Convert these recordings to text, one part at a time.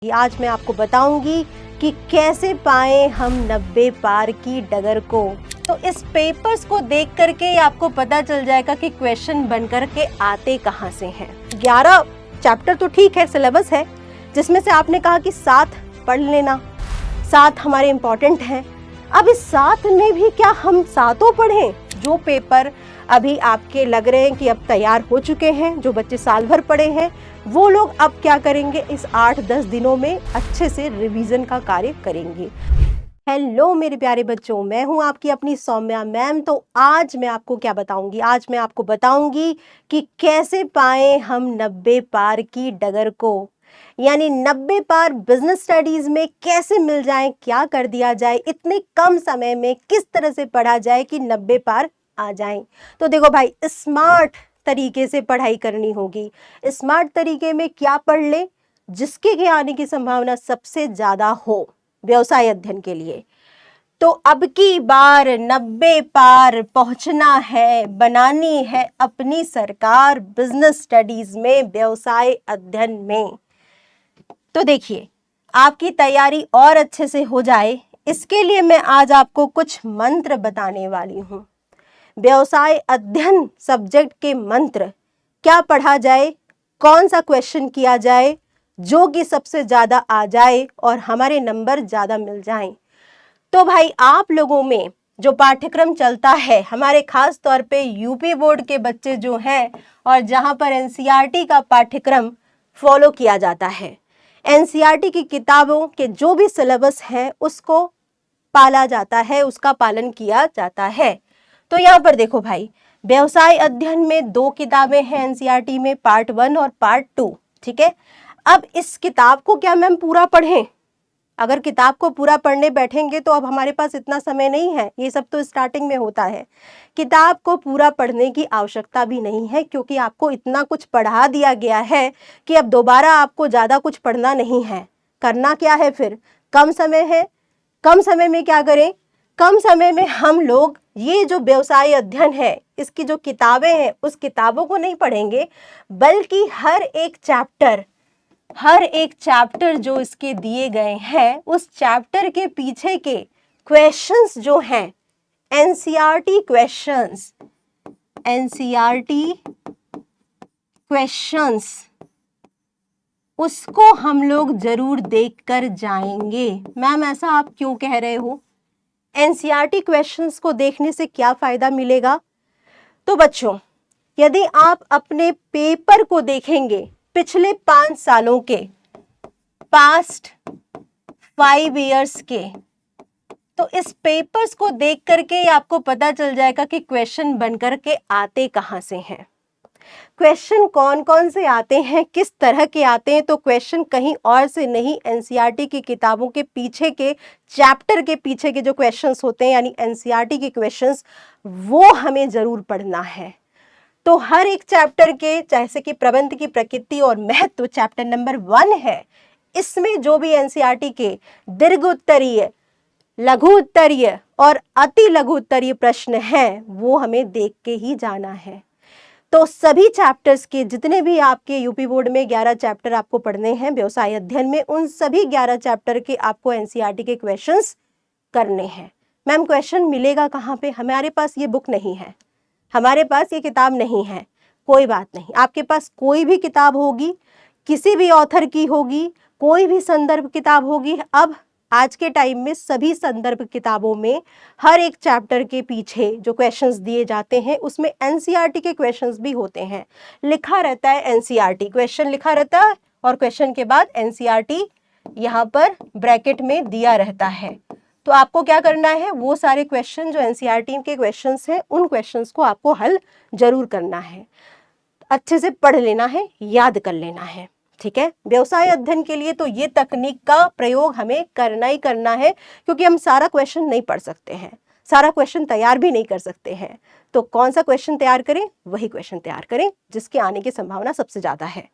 आज मैं आपको बताऊंगी कि कैसे पाएं हम 90 पार की डगर को। तो इस पेपर्स को देख करके आपको पता चल जाएगा कि क्वेश्चन बनकर के आते कहां से हैं। 11 चैप्टर तो ठीक है, सिलेबस है, जिसमें से आपने कहा कि 7 पढ़ लेना, 7 हमारे इम्पोर्टेंट हैं। अब इस 7 में भी क्या हम 7 पढ़ें? जो पेपर अभी आपके लग रहे हैं कि अब तैयार हो चुके हैं, जो बच्चे साल भर पढ़े हैं, वो लोग अब क्या करेंगे, इस 8-10 दिनों में अच्छे से रिवीजन का कार्य करेंगे। हेलो मेरे प्यारे बच्चों, मैं हूं आपकी अपनी सौम्या मैम। तो आज मैं आपको क्या बताऊंगी, आज मैं आपको बताऊंगी कि कैसे पाएं हम 90 पार की डगर को, यानी 90 पार बिजनेस स्टडीज में कैसे मिल जाएं, क्या कर दिया जाए, इतने कम समय में किस तरह से पढ़ा जाए कि 90 पार आ जाएं। तो देखो भाई, स्मार्ट तरीके से पढ़ाई करनी होगी। स्मार्ट तरीके में क्या पढ़ ले, जिसके के आने की संभावना सबसे ज्यादा हो व्यवसाय अध्ययन के लिए। तो अब की बार 90 पार पहुंचना है, बनानी है अपनी सरकार बिजनेस स्टडीज में, व्यवसाय अध्ययन में। तो देखिए, आपकी तैयारी और अच्छे से हो जाए, इसके लिए मैं आज आपको कुछ मंत्र बताने वाली हूं। व्यवसाय अध्ययन सब्जेक्ट के मंत्र, क्या पढ़ा जाए, कौन सा क्वेश्चन किया जाए जो कि सबसे ज्यादा आ जाए और हमारे नंबर ज्यादा मिल जाएं। तो भाई, आप लोगों में जो पाठ्यक्रम चलता है, हमारे खास तौर पे यूपी बोर्ड के बच्चे जो हैं, और जहां पर एनसीईआरटी का पाठ्यक्रम फॉलो किया जाता है, एनसीईआरटी की किताबों के जो भी सिलेबस है उसको पाला जाता है, उसका पालन किया जाता है। तो यहाँ पर देखो भाई, व्यवसाय अध्ययन में 2 किताबें हैं एनसीईआरटी में, पार्ट 1 और पार्ट 2, ठीक है। अब इस किताब को क्या मैम पूरा पढ़ें? अगर किताब को पूरा पढ़ने बैठेंगे तो अब हमारे पास इतना समय नहीं है, ये सब तो स्टार्टिंग में होता है। किताब को पूरा पढ़ने की आवश्यकता भी नहीं है, क्योंकि आपको इतना कुछ पढ़ा दिया गया है कि अब दोबारा आपको ज़्यादा कुछ पढ़ना नहीं है। करना क्या है फिर? कम समय है, कम समय में क्या करें? कम समय में हम लोग ये जो व्यवसाय अध्ययन है, इसकी जो किताबें हैं, उस किताबों को नहीं पढ़ेंगे, बल्कि हर एक चैप्टर जो इसके दिए गए हैं, उस चैप्टर के पीछे के क्वेश्चंस जो हैं, एनसीईआरटी क्वेश्चंस, उसको हम लोग जरूर देखकर जाएंगे। मैम ऐसा आप क्यों कह रहे हो? एनसीईआरटी क्वेश्चंस को देखने से क्या फायदा मिलेगा? तो बच्चों, यदि आप अपने पेपर को देखेंगे पिछले 5 सालों के, पास्ट 5 इयर्स के, तो इस पेपर्स को देख करके आपको पता चल जाएगा कि क्वेश्चन बनकर के आते कहां से हैं, क्वेश्चन कौन कौन से आते हैं, किस तरह के आते हैं। तो क्वेश्चन कहीं और से नहीं, एनसीईआरटी की किताबों के पीछे के चैप्टर के पीछे के जो क्वेश्चंस होते हैं, यानी एनसीईआरटी के क्वेश्चंस, वो हमें जरूर पढ़ना है। तो हर एक चैप्टर के, जैसे कि प्रबंध की प्रकृति और महत्व चैप्टर नंबर 1 है, इसमें जो भी एनसीईआरटी के दीर्घ उत्तरीय, लघु उत्तरीय और अति लघु उत्तरीय प्रश्न हैं, वो हमें देख के ही जाना है। तो सभी चैप्टर्स के, जितने भी आपके यूपी बोर्ड में 11 चैप्टर आपको पढ़ने हैं व्यवसाय अध्ययन में, उन सभी 11 चैप्टर के आपको एनसीईआरटी के क्वेश्चंस करने हैं। मैम क्वेश्चन मिलेगा कहाँ पे? हमारे पास ये बुक नहीं है, हमारे पास ये किताब नहीं है। कोई बात नहीं, आपके पास कोई भी किताब होगी, किसी भी ऑथर की होगी, कोई भी संदर्भ किताब होगी। अब आज के टाइम में सभी संदर्भ किताबों में हर एक चैप्टर के पीछे जो क्वेश्चंस दिए जाते हैं, उसमें एनसीईआरटी के क्वेश्चंस भी होते हैं। लिखा रहता है एनसीईआरटी, क्वेश्चन लिखा रहता है, और क्वेश्चन के बाद एनसीईआरटी यहाँ पर ब्रैकेट में दिया रहता है। तो आपको क्या करना है, वो सारे क्वेश्चन जो एनसीईआरटी के क्वेश्चंस हैं, उन क्वेश्चंस को आपको हल जरूर करना है, अच्छे से पढ़ लेना है, याद कर लेना है, ठीक है। व्यवसाय अध्ययन के लिए तो ये तकनीक का प्रयोग हमें करना ही करना है, क्योंकि हम सारा क्वेश्चन नहीं पढ़ सकते हैं, सारा क्वेश्चन तैयार भी नहीं कर सकते हैं। तो कौन सा क्वेश्चन तैयार करें? वही क्वेश्चन तैयार करें जिसके आने की संभावना सबसे ज्यादा है।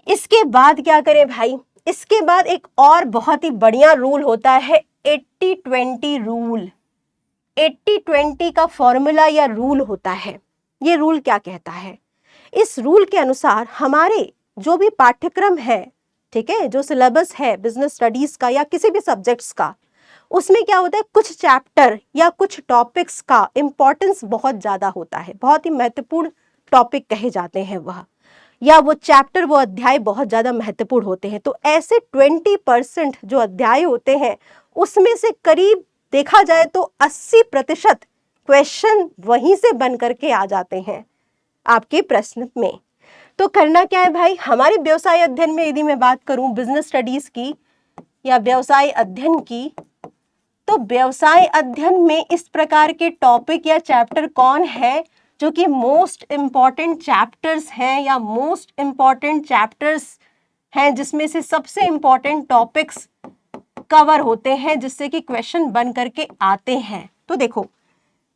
इसके बाद क्या करें भाई? इसके बाद एक और बहुत ही बढ़िया रूल होता है, 80-20 रूल। 80-20 का फॉर्मूला या रूल होता है। ये रूल क्या कहता है? इस रूल के अनुसार हमारे जो भी पाठ्यक्रम है, ठीक है, जो सिलेबस है बिजनेस स्टडीज का या किसी भी सब्जेक्ट्स का, उसमें क्या होता है, कुछ चैप्टर या कुछ टॉपिक्स का इम्पोर्टेंस बहुत ज़्यादा होता है, बहुत ही महत्वपूर्ण टॉपिक कहे जाते हैं वह, या वो चैप्टर, वो अध्याय बहुत ज़्यादा महत्वपूर्ण होते हैं। तो ऐसे 20% जो अध्याय होते हैं उसमें से करीब देखा जाए तो 80% क्वेश्चन वहीं से बन करके आ जाते हैं आपके प्रश्न में। तो करना क्या है भाई, हमारे व्यवसाय अध्ययन में यदि मैं बात करूं बिजनेस स्टडीज की या व्यवसाय अध्ययन की, तो व्यवसाय अध्ययन में इस प्रकार के टॉपिक या चैप्टर कौन है जो कि मोस्ट इम्पॉर्टेंट चैप्टर्स हैं या मोस्ट इम्पॉर्टेंट चैप्टर्स हैं जिसमें से सबसे इम्पॉर्टेंट टॉपिक्स कवर होते हैं जिससे कि क्वेश्चन बन करके आते हैं। तो देखो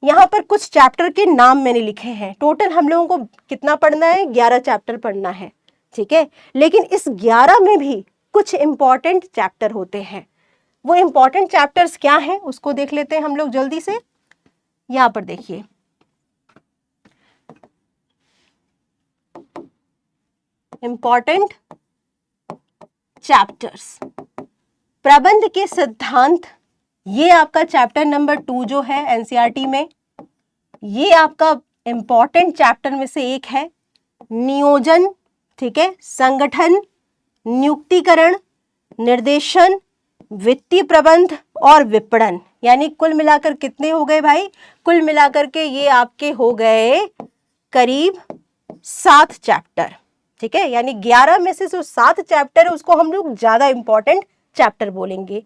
यहाँ पर कुछ चैप्टर के नाम मैंने लिखे हैं। टोटल हम लोगों को कितना पढ़ना है, 11 चैप्टर पढ़ना है, ठीक है। लेकिन इस 11 में भी कुछ इंपॉर्टेंट चैप्टर होते हैं। वो इंपॉर्टेंट चैप्टर्स क्या हैं उसको देख लेते हैं हम लोग जल्दी से। यहाँ पर देखिए, इंपॉर्टेंट चैप्टर्स, प्रबंध के सिद्धांत, ये आपका चैप्टर नंबर 2 जो है एनसीईआरटी में, ये आपका इंपॉर्टेंट चैप्टर में से एक है। नियोजन, ठीक है, संगठन, नियुक्तिकरण, निर्देशन, वित्तीय प्रबंध और विपणन, यानी कुल मिलाकर कितने हो गए भाई, कुल मिलाकर के ये आपके हो गए करीब 7 चैप्टर, ठीक है। यानी 11 में से जो 7 चैप्टर है उसको हम लोग ज्यादा इंपॉर्टेंट चैप्टर बोलेंगे,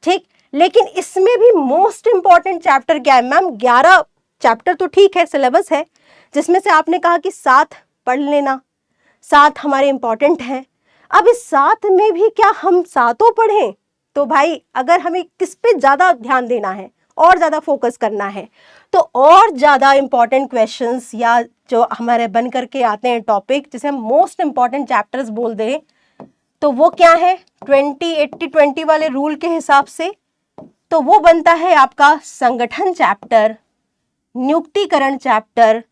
ठीक। लेकिन इसमें भी मोस्ट इंपॉर्टेंट चैप्टर क्या है मैम, 11 चैप्टर तो ठीक है, सिलेबस है, जिसमें से आपने कहा कि 7 पढ़ लेना, 7 हमारे इंपॉर्टेंट हैं। अब इस 7 में भी क्या हम 7 पढ़ें, तो भाई अगर हमें किस पे ज्यादा ध्यान देना है और ज्यादा फोकस करना है, तो और ज्यादा इंपॉर्टेंट क्वेश्चंस या जो हमारे बन करके आते हैं टॉपिक, जिसे हम मोस्ट इंपॉर्टेंट चैप्टर्स बोल दें, तो वो क्या है, 20-80-20 वाले रूल के हिसाब से तो वो बनता है आपका संगठन चैप्टर, नियुक्तिकरण चैप्टर,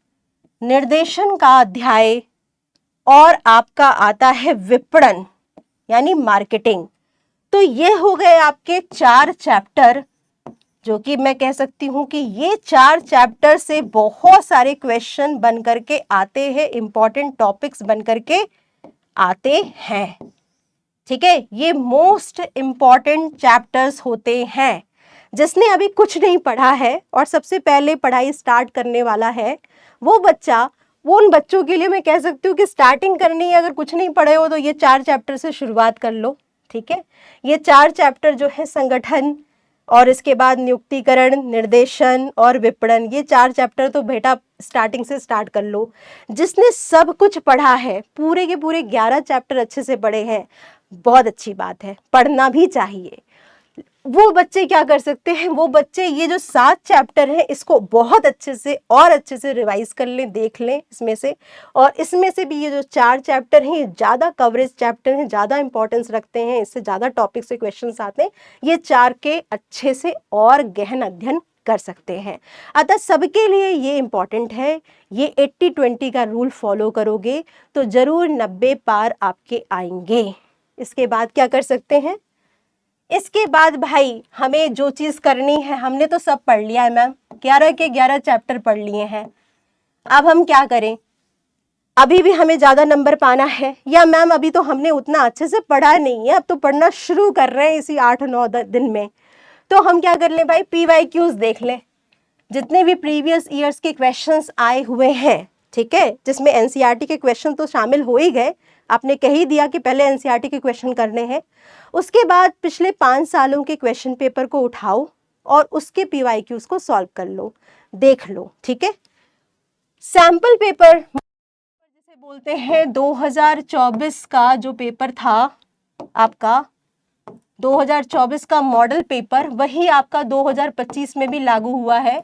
निर्देशन का अध्याय, और आपका आता है विपणन यानी मार्केटिंग। तो ये हो गए आपके 4 चैप्टर, जो कि मैं कह सकती हूं कि ये 4 चैप्टर से बहुत सारे क्वेश्चन बन करके आते हैं, इंपॉर्टेंट टॉपिक्स बन करके आते हैं, ठीक है। ये मोस्ट इंपॉर्टेंट चैप्टर्स होते हैं। जिसने अभी कुछ नहीं पढ़ा है और सबसे पहले पढ़ाई स्टार्ट करने वाला है, वो बच्चा, वो उन बच्चों के लिए मैं कह सकती हूँ कि स्टार्टिंग करनी है, अगर कुछ नहीं पढ़े हो तो ये 4 चैप्टर से शुरुआत कर लो, ठीक है। ये 4 चैप्टर जो है संगठन और इसके बाद नियुक्तिकरण, निर्देशन और विपणन, ये 4 चैप्टर तो बेटा स्टार्टिंग से स्टार्ट कर लो। जिसने सब कुछ पढ़ा है, पूरे के पूरे 11 चैप्टर अच्छे से पढ़े हैं, बहुत अच्छी बात है, पढ़ना भी चाहिए। वो बच्चे क्या कर सकते हैं, वो बच्चे ये जो 7 चैप्टर है इसको बहुत अच्छे से और अच्छे से रिवाइज कर लें, देख लें इसमें से, और इसमें से भी ये जो 4 चैप्टर हैं ये ज़्यादा कवरेज चैप्टर हैं, ज़्यादा इंपॉर्टेंस रखते हैं, इससे ज़्यादा टॉपिक से क्वेश्चंस आते हैं, ये 4 के अच्छे से और गहन अध्ययन कर सकते हैं। अतः सबके लिए ये इम्पॉर्टेंट है। ये 80-20 का रूल फॉलो करोगे तो ज़रूर 90 पार आपके आएंगे। इसके बाद क्या कर सकते हैं, इसके बाद भाई हमें जो चीज़ करनी है, हमने तो सब पढ़ लिया है मैम, 11 के 11 चैप्टर पढ़ लिए हैं। अब हम क्या करें, अभी भी हमें ज़्यादा नंबर पाना है, या मैम अभी तो हमने उतना अच्छे से पढ़ा नहीं है, अब तो पढ़ना शुरू कर रहे हैं इसी 8-9 दिन में, तो हम क्या कर लें भाई, PYQs देख लें, जितने भी प्रीवियस ईयर्स के क्वेश्चंस आए हुए हैं, ठीक है, जिसमें एनसीईआरटी के क्वेश्चन तो शामिल हो ही गए, आपने कह ही दिया कि पहले एनसीईआरटी के क्वेश्चन करने हैं। उसके बाद पिछले 5 सालों के क्वेश्चन पेपर को उठाओ और उसके PYQs को सॉल्व कर लो, देख लो, ठीक है। सैंपल पेपर जिसे बोलते हैं 2024 का जो पेपर था आपका, 2024 का मॉडल पेपर, वही आपका 2025 में भी लागू हुआ है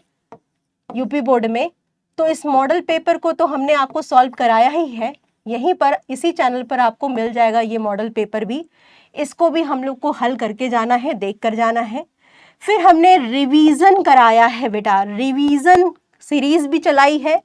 यूपी बोर्ड में। तो इस मॉडल पेपर को तो हमने आपको सॉल्व कराया ही है, यहीं पर इसी चैनल पर आपको मिल जाएगा ये मॉडल पेपर भी, इसको भी हम लोग को हल करके जाना है, देख कर जाना है। फिर हमने रिवीजन कराया है बेटा, रिवीजन सीरीज भी चलाई है,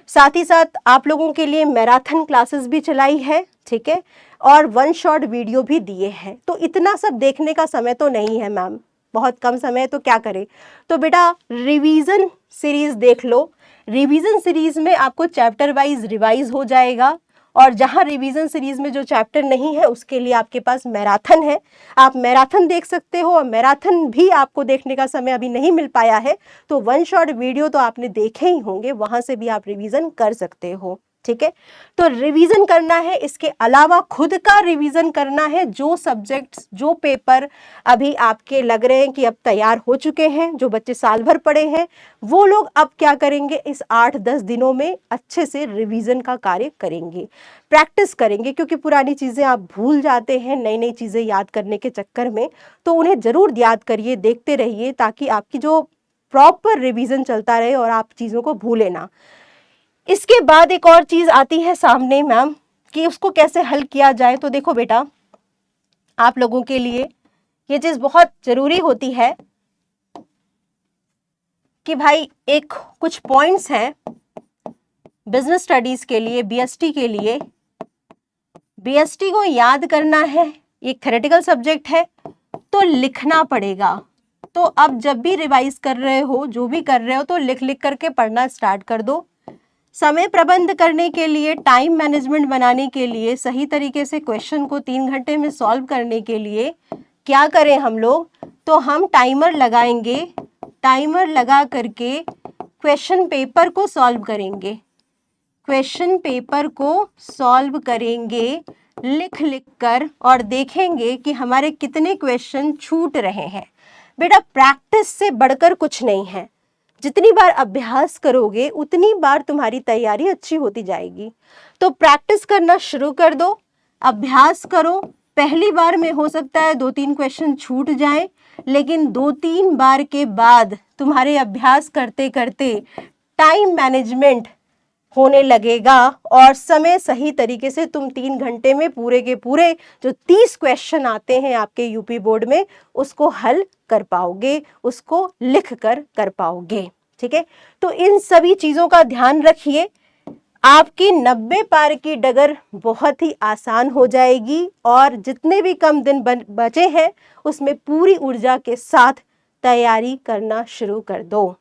साथ ही साथ आप लोगों के लिए मैराथन क्लासेस भी चलाई है, ठीक है, और 1 शॉट वीडियो भी दिए हैं। तो इतना सब देखने का समय तो नहीं है मैम, बहुत कम समय है, तो क्या करें। तो बेटा रिवीजन सीरीज देख लो। रिवीजन सीरीज में आपको चैप्टर वाइज रिवाइज हो जाएगा, और जहां रिवीजन सीरीज में जो चैप्टर नहीं है उसके लिए आपके पास मैराथन है, आप मैराथन देख सकते हो। और मैराथन भी आपको देखने का समय अभी नहीं मिल पाया है, तो 1 शॉट वीडियो तो आपने देखे ही होंगे, वहां से भी आप रिवीजन कर सकते हो। ठीक है, तो रिवीजन करना है, इसके अलावा खुद का रिवीजन करना है। जो सब्जेक्ट्स, जो पेपर अभी आपके लग रहे हैं कि अब तैयार हो चुके हैं, जो बच्चे साल भर पढ़े हैं, वो लोग अब क्या करेंगे, इस 8-10 दिनों में अच्छे से रिवीजन का कार्य करेंगे, प्रैक्टिस करेंगे, क्योंकि पुरानी चीज़ें आप भूल जाते हैं नई नई चीज़ें याद करने के चक्कर में। तो उन्हें ज़रूर याद करिए, देखते रहिए, ताकि आपकी जो प्रॉपर रिवीजन चलता रहे और आप चीज़ों को भूले ना। इसके बाद एक और चीज आती है सामने मैम, कि उसको कैसे हल किया जाए। तो देखो बेटा, आप लोगों के लिए ये चीज बहुत जरूरी होती है कि भाई एक कुछ पॉइंट्स हैं बिजनेस स्टडीज के लिए, बीएसटी के लिए। बीएसटी को याद करना है, एक थ्योरेटिकल सब्जेक्ट है, तो लिखना पड़ेगा। तो अब जब भी रिवाइज कर रहे हो, जो भी कर रहे हो, तो लिख लिख करके पढ़ना स्टार्ट कर दो। समय प्रबंध करने के लिए, टाइम मैनेजमेंट बनाने के लिए, सही तरीके से क्वेश्चन को 3 घंटे में सॉल्व करने के लिए क्या करें हम लोग, तो हम टाइमर लगाएंगे। टाइमर लगा करके क्वेश्चन पेपर को सॉल्व करेंगे, क्वेश्चन पेपर को सॉल्व करेंगे लिख लिख कर, और देखेंगे कि हमारे कितने क्वेश्चन छूट रहे हैं। बेटा प्रैक्टिस से बढ़कर कुछ नहीं है, जितनी बार अभ्यास करोगे उतनी बार तुम्हारी तैयारी अच्छी होती जाएगी। तो प्रैक्टिस करना शुरू कर दो, अभ्यास करो। पहली बार में हो सकता है 2-3 क्वेश्चन छूट जाएं, लेकिन 2-3 बार के बाद तुम्हारे अभ्यास करते करते टाइम मैनेजमेंट होने लगेगा, और समय सही तरीके से तुम 3 घंटे में पूरे के पूरे जो 30 क्वेश्चन आते हैं आपके यूपी बोर्ड में, उसको हल कर पाओगे, उसको लिख कर पाओगे। ठीक है, तो इन सभी चीजों का ध्यान रखिए, आपकी 90 पार की डगर बहुत ही आसान हो जाएगी, और जितने भी कम दिन बचे हैं उसमें पूरी ऊर्जा के साथ तैयारी करना शुरू कर दो।